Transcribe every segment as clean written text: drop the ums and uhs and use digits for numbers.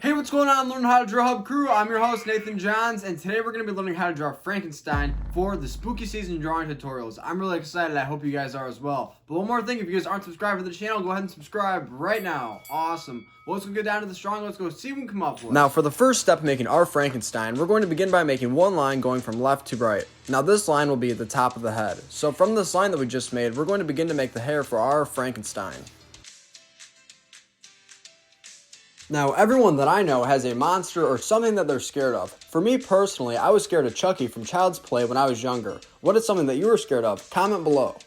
Hey, what's going on, Learn How to Draw Hub crew? I'm your host, Nathan Johns, and today we're going to be learning how to draw Frankenstein for the spooky season drawing tutorials. I'm really excited. I hope you guys are as well. But one more thing, if you guys aren't subscribed to the channel, go ahead and subscribe right now. Awesome. Well, let's go get down to the drawing. Let's go see what we can come up with. Now, for the first step in making our Frankenstein, we're going to begin by making one line going from left to right. Now, this line will be at the top of the head. So from this line that we just made, we're going to begin to make the hair for our Frankenstein. Now, everyone that I know has a monster or something that they're scared of. For me personally, I was scared of Chucky from Child's Play when I was younger. What is something that you were scared of? Comment below.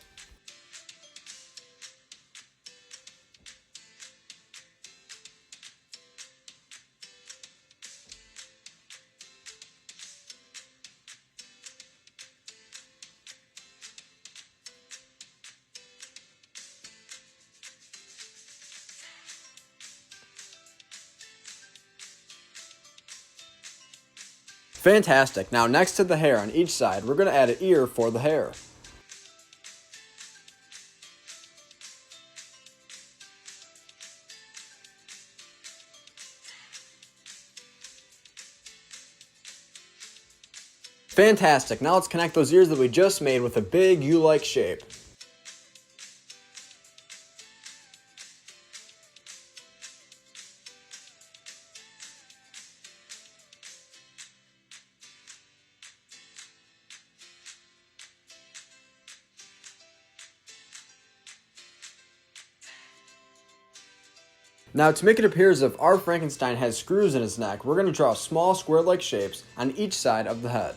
Fantastic. Now next to the hair on each side, we're going to add an ear for the hair. Fantastic. Now let's connect those ears that we just made with a big U-like shape. Now, to make it appear as if our Frankenstein has screws in his neck, we're going to draw small square-like shapes on each side of the head.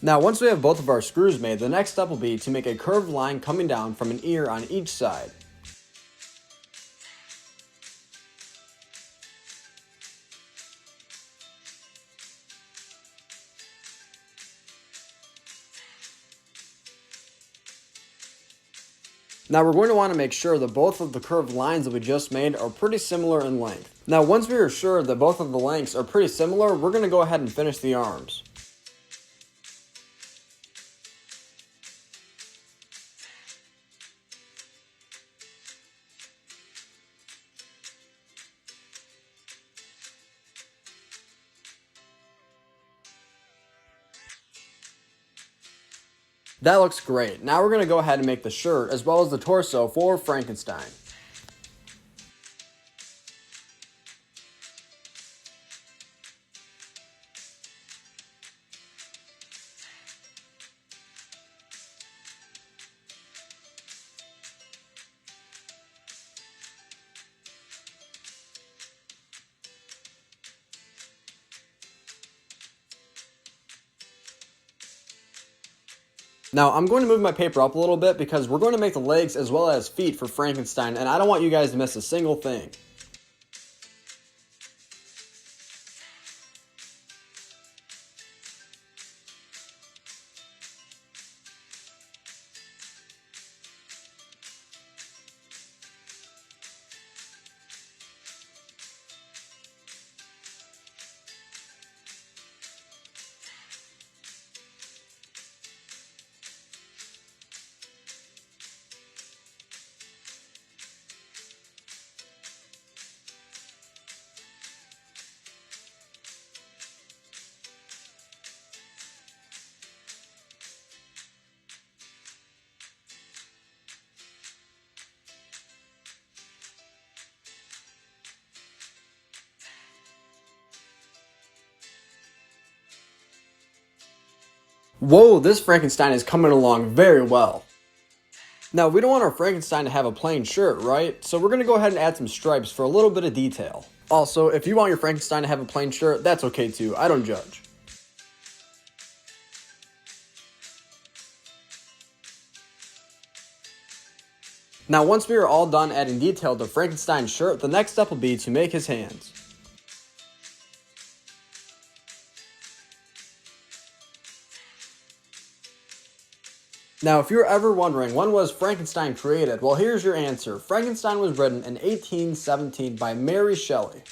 Now, once we have both of our screws made, the next step will be to make a curved line coming down from an ear on each side. Now we're going to want to make sure that both of the curved lines that we just made are pretty similar in length. Now once we are sure that both of the lengths are pretty similar, we're going to go ahead and finish the arms. That looks great. Now we're going to go ahead and make the shirt as well as the torso for Frankenstein. Now, I'm going to move my paper up a little bit because we're going to make the legs as well as feet for Frankenstein, and I don't want you guys to miss a single thing. Whoa, this Frankenstein is coming along very well. Now, we don't want our Frankenstein to have a plain shirt, right? So we're going to go ahead and add some stripes for a little bit of detail. Also, if you want your Frankenstein to have a plain shirt, that's okay too. I don't judge. Now, once we are all done adding detail to Frankenstein's shirt, the next step will be to make his hands. Now, if you're ever wondering when was Frankenstein created, well, here's your answer. Frankenstein was written in 1817 by Mary Shelley.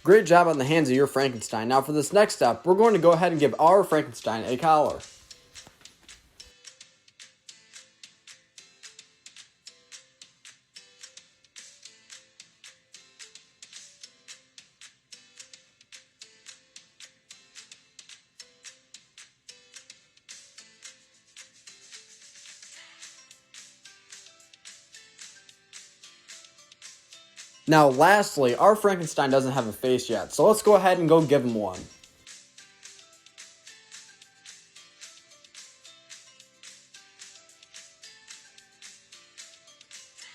Great job on the hands of your Frankenstein. Now for this next step, we're going to go ahead and give our Frankenstein a collar. Now lastly, our Frankenstein doesn't have a face yet, so let's go ahead and go give him one.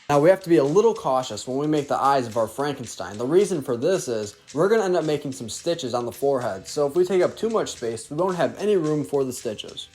Now we have to be a little cautious when we make the eyes of our Frankenstein. The reason for this is we're going to end up making some stitches on the forehead, so if we take up too much space, we won't have any room for the stitches.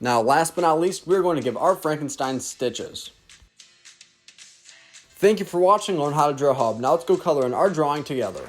Now last but not least, we're going to give our Frankenstein stitches. Thank you for watching Learn How to Draw Hub. Now let's go color in our drawing together.